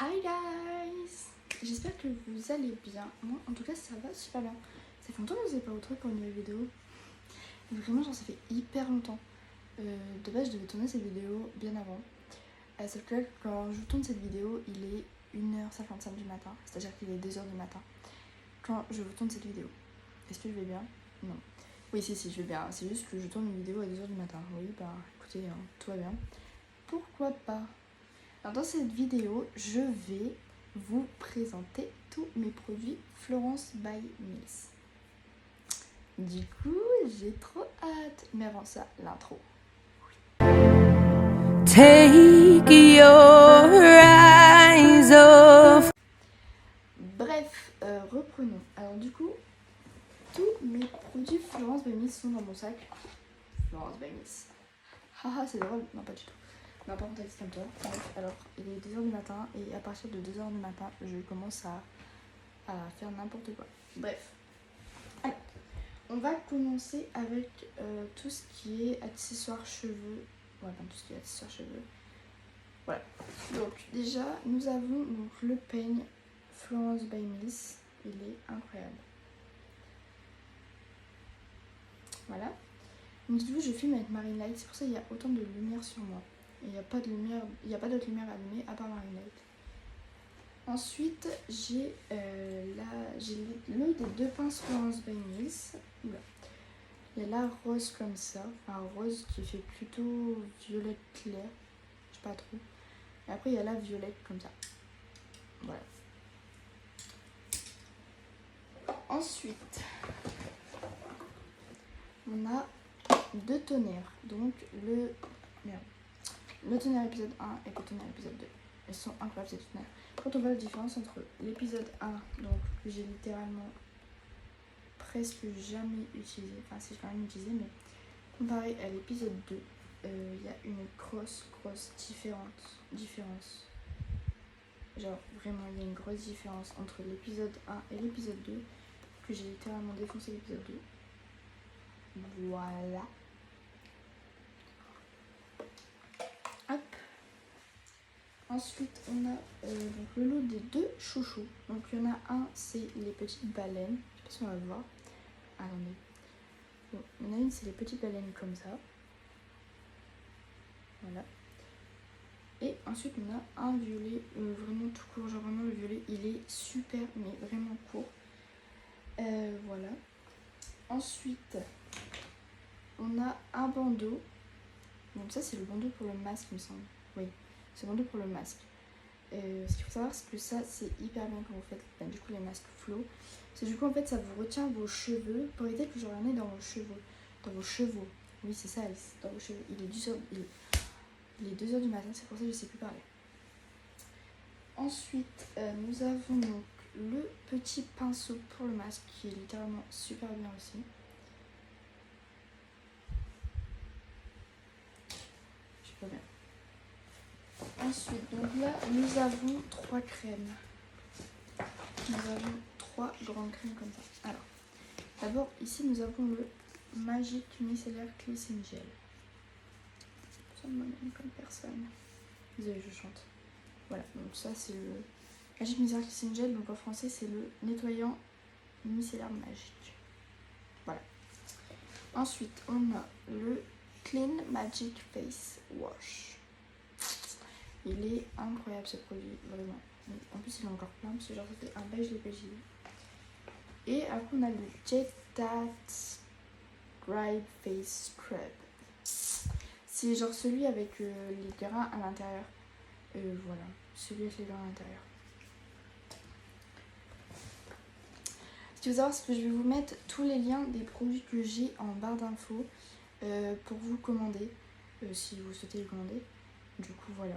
Hi guys! J'espère que vous allez bien. Moi en tout cas ça va super bien. Ça fait longtemps que je vous ai pas retrouvé pour une nouvelle vidéo. Vraiment genre ça fait hyper longtemps. De base je devais tourner cette vidéo bien avant. Sauf que là, quand je tourne cette vidéo il est 1h55 du matin. C'est-à-dire qu'il est 2h du matin. Quand je vous tourne cette vidéo. Est-ce que je vais bien? Non. Oui si je vais bien. C'est juste que je tourne une vidéo à 2h du matin. Oui bah écoutez, tout va bien. Pourquoi pas? Alors dans cette vidéo, je vais vous présenter tous mes produits Florence by Mills. Du coup, j'ai trop hâte. Mais avant ça, l'intro. Take your eyes off. Bref, reprenons. Alors du coup, tous mes produits Florence by Mills sont dans mon sac. Florence by Mills. Haha, c'est drôle. Non, pas du tout. Non, par contre, comme toi. Alors, il est 2h du matin et à partir de 2h du matin, je commence à faire n'importe quoi. Bref. Alors, on va commencer avec tout ce qui est accessoires cheveux. Ouais, enfin, tout ce qui est accessoires cheveux. Voilà. Donc, déjà, nous avons donc, le peigne Florence by Mills. Il est incroyable. Voilà. Donc, du coup, je filme avec Marine Light. C'est pour ça qu'il y a autant de lumière sur moi. Il n'y a pas de lumière, il n'y a pas d'autre lumière allumée à part Marine Light. Ensuite, j'ai l'œil des deux pinces Florence by Mills. Oula. Il y a la rose comme ça, enfin rose qui fait plutôt violette clair, je sais pas trop. Et après, il y a la violette comme ça. Voilà. Ensuite, on a deux tonnerres. Donc, le tonnerre épisode 1 et le tonnerre épisode 2. Elles sont incroyables ces tonnerres. Quand on voit la différence entre l'épisode 1, donc que j'ai littéralement presque jamais utilisé, enfin si je l'ai jamais utilisé, mais comparé à l'épisode 2, il y a une grosse différence. Genre vraiment il y a une grosse différence entre l'épisode 1 et l'épisode 2, que j'ai littéralement défoncé l'épisode 2. Voilà. Hop. Ensuite on a donc le lot des deux chouchous. Donc il y en a un, c'est les petites baleines. Je sais pas si on va le voir. Attendez. Bon, il y en a une, c'est les petites baleines comme ça. Voilà. Et ensuite on a un violet vraiment tout court, genre vraiment le violet il est super mais vraiment court. Voilà. Ensuite on a un bandeau. Donc ça c'est le bandeau pour le masque il me semble. Oui, c'est le bandeau pour le masque. Ce qu'il faut savoir c'est que ça c'est hyper bien quand vous faites du coup les masques flow. C'est du coup en fait ça vous retient vos cheveux pour éviter que j'en ai dans vos cheveux. Dans vos cheveux. Oui c'est ça Alice, dans vos cheveux. Il est 2h du matin, c'est pour ça que je sais plus parler. Ensuite, nous avons donc le petit pinceau pour le masque qui est littéralement super bien aussi. Je sais pas bien. Ensuite, donc là, nous avons 3 crèmes. Nous avons 3 grandes crèmes comme ça. Alors, d'abord, ici, nous avons le Magic Micellar Cleansing Gel. Ça me donne comme personne. Désolée, je chante. Voilà, donc ça c'est le Magic Micellar Cleansing Gel, donc en français c'est le nettoyant micellaire magique. Voilà. Ensuite, on a le Clean Magic Face Wash. Il est incroyable ce produit, vraiment. En plus, il est encore plein parce que genre c'était un beige léger. Et après, on a le Jet Tat Dry Face Scrub. C'est genre celui avec les grains à l'intérieur. Voilà, celui avec les grains à l'intérieur. Ce qu'il faut savoir, c'est que je vais vous mettre tous les liens des produits que j'ai en barre d'infos pour vous commander, si vous souhaitez les commander. Du coup, voilà.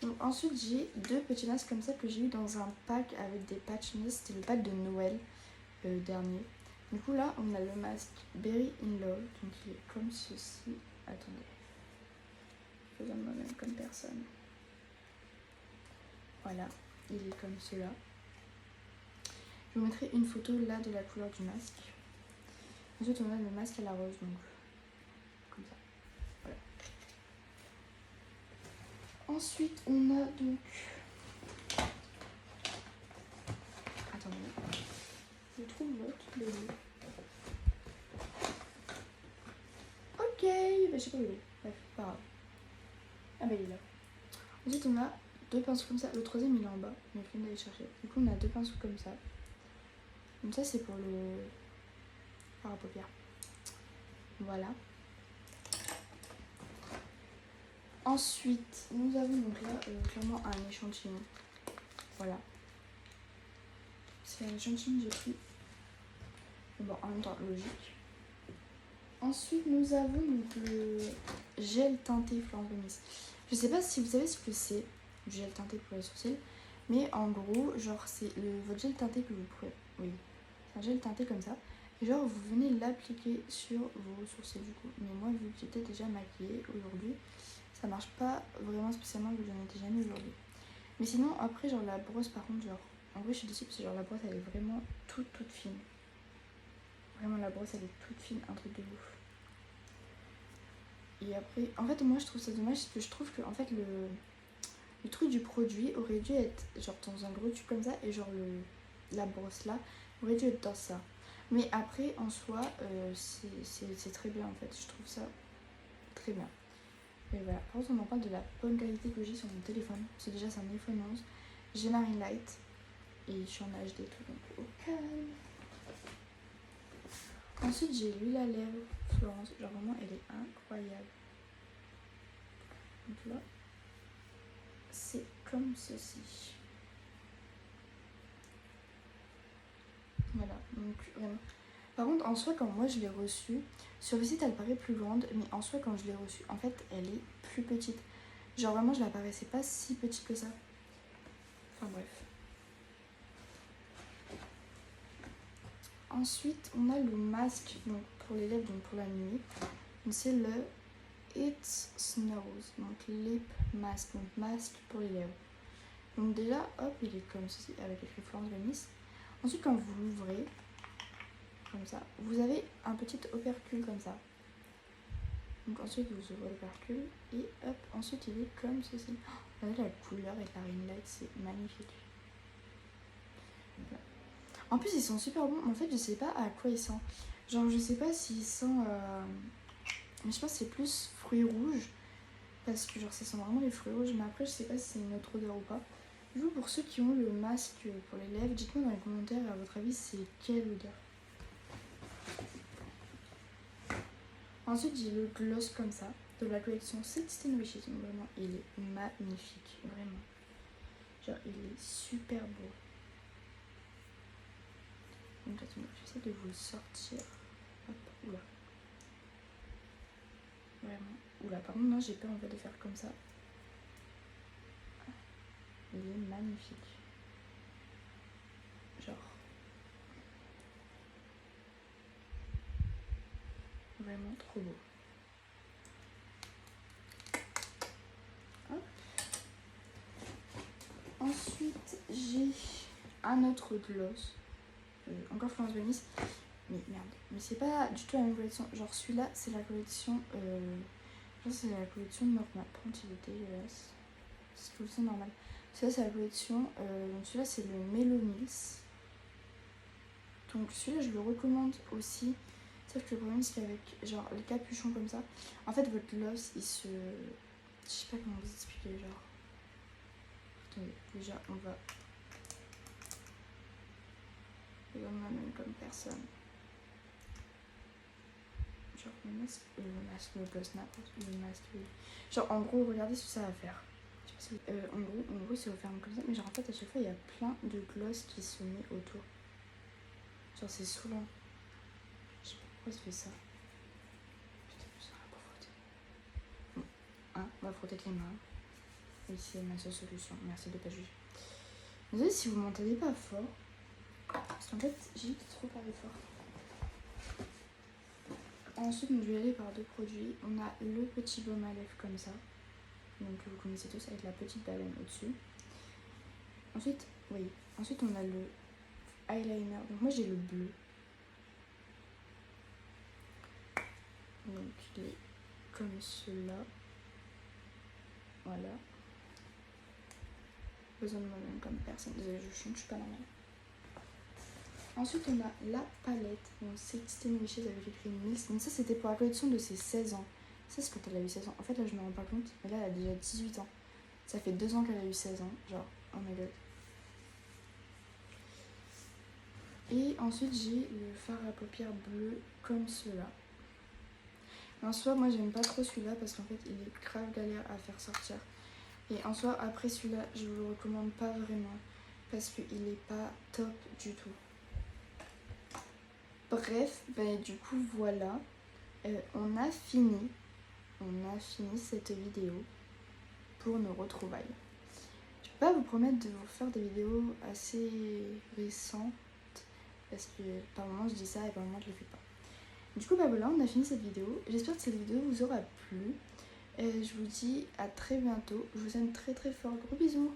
Donc, ensuite, j'ai 2 petits masques comme ça que j'ai eu dans un pack avec des patchs. C'était le pack de Noël dernier. Du coup, là, on a le masque Berry in Love. Donc, il est comme ceci. Attendez. Je faisais moi-même comme personne. Voilà, il est comme cela. Je vous mettrai une photo là de la couleur du masque. Ensuite on a le masque à la rose, donc comme ça. Voilà. Ensuite, on a donc... Attendez. Je trouve l'autre, le loup. Ok, bah je sais pas où il est. Bref, pas grave. Ah bah il est là. Ensuite, on a 2 pinceaux comme ça. Le troisième, il est en bas. Mais je viens d'aller chercher. Du coup, on a 2 pinceaux comme ça. Donc ça, c'est pour le... fard à paupières. Voilà. Ensuite, nous avons donc là clairement un échantillon. Voilà. C'est un échantillon que j'ai pris. Bon, en même temps, logique. Ensuite, nous avons donc le gel teinté Florence Benis. Je sais pas si vous savez ce que c'est, le gel teinté pour les sourcils. Mais en gros, genre, c'est votre gel teinté que vous pouvez... Oui, c'est un gel teinté comme ça. Et genre, vous venez l'appliquer sur vos sourcils du coup. Mais moi, vu que j'étais déjà maquillée aujourd'hui, ça marche pas vraiment spécialement vu que j'en étais jamais aujourd'hui. Mais sinon, après, genre la brosse, par contre, genre, en vrai, je suis déçue parce que genre la brosse, elle est vraiment toute fine. Vraiment, la brosse, elle est toute fine, un truc de ouf. Et après, en fait, moi, je trouve ça dommage parce que je trouve que, en fait, le truc du produit aurait dû être genre dans un gros tube comme ça et genre la brosse là aurait dû être dans ça. Mais après, en soi, c'est très bien en fait. Je trouve ça très bien. Et voilà. Par contre, on en parle de la bonne qualité que j'ai sur mon téléphone. C'est déjà, c'est un iPhone 11. J'ai ma ring light. Et je suis en HD et tout, donc au calme. Ensuite, j'ai l'huile à lèvres Florence. Genre vraiment, elle est incroyable. Donc là, c'est comme ceci. Voilà, donc vraiment. Par contre, en soi, quand moi je l'ai reçue, sur le site elle paraît plus grande, mais en soi, quand je l'ai reçue, en fait, elle est plus petite. Genre vraiment, je la paraissais pas si petite que ça. Enfin bref. Ensuite, on a le masque donc, pour les lèvres, donc pour la nuit. C'est le It Snows, donc lip mask, donc masque pour les lèvres. Donc déjà, hop, il est comme ceci, avec écrit Florence Benis. Ensuite, quand vous l'ouvrez, comme ça, vous avez un petit opercule comme ça. Donc ensuite, vous ouvrez l'opercule et hop, ensuite il est comme ceci. Oh, regardez la couleur avec la ring light, c'est magnifique. Voilà. En plus, ils sont super bons. En fait, je sais pas à quoi ils sentent. Genre, je sais pas s'ils sentent... Mais je pense que c'est plus fruits rouges. Parce que genre, ça sent vraiment les fruits rouges. Mais après, je sais pas si c'est une autre odeur ou pas. Du coup, pour ceux qui ont le masque pour les lèvres, dites-moi dans les commentaires, à votre avis, c'est quelle odeur. Ensuite, j'ai le gloss comme ça, de la collection Sixteen Wishes. Donc vraiment, il est magnifique, vraiment. Genre, il est super beau. Donc attendez, j'essaie de vous le sortir. Hop, oula. Vraiment. Oula, par contre, non, j'ai peur en fait de faire comme ça. Il est magnifique. Genre. Vraiment trop beau. Hop. Ensuite, j'ai un autre gloss. Encore Florence Benis. Mais merde. Mais c'est pas du tout la même collection. Genre celui-là, c'est la collection... c'est la collection normale. Par contre, il est dégueulasse. C'est la collection normale. Celui-là, c'est la collection... donc celui-là, c'est le Melomils. Donc celui-là, je le recommande aussi. Sauf que le problème, c'est qu'avec genre les capuchons comme ça, en fait, votre gloss, il se... Je sais pas comment vous expliquer, genre... Attendez, déjà, on va... Regarde moi-même comme personne. Genre le masque, le gloss, n'importe le masque, oui. Genre en gros, regardez ce que ça va faire. Je sais pas si, en gros, c'est offert comme ça, mais genre en fait, à chaque fois, il y a plein de gloss qui se met autour. Genre c'est saoulant. Je sais pas pourquoi ça fait ça. Putain, je sais rien pour frotter. Bon, hein, on va frotter avec les mains. Et c'est ma seule solution. Merci de pas juger. Désolée si vous m'entendez pas fort. Parce qu'en fait, j'ai trop parlé fort. Ensuite, je vais aller par 2 produits. On a le petit baume à lèvres comme ça. Donc vous connaissez tous avec la petite baleine au-dessus. Ensuite, oui. Ensuite, on a le eyeliner. Donc moi, j'ai le bleu. Donc il est comme cela. Voilà. besoin de moi-même comme personne. Désolée, je suis pas normale. Ensuite, on a la palette. Donc, c'est Système Wishes avec écrit Mills. Donc, ça, c'était pour la collection de ses 16 ans. Ça, c'est quand elle a eu 16 ans. En fait, là, je me rends pas compte. Mais là, elle a déjà 18 ans. Ça fait 2 ans qu'elle a eu 16 ans. Genre, oh my god. Et ensuite, j'ai le fard à paupières bleu comme cela. En soi, moi, j'aime pas trop celui-là parce qu'en fait, il est grave galère à faire sortir. Et en soi, après celui-là, je vous le recommande pas vraiment parce qu'il est pas top du tout. Bref, ben, du coup, voilà. On a fini cette vidéo pour nos retrouvailles. Je peux pas vous promettre de vous faire des vidéos assez récentes parce que par moments je dis ça et par moments je le fais pas. Du coup, bah voilà, on a fini cette vidéo. J'espère que cette vidéo vous aura plu. Je vous dis à très bientôt. Je vous aime très très fort. Gros bisous.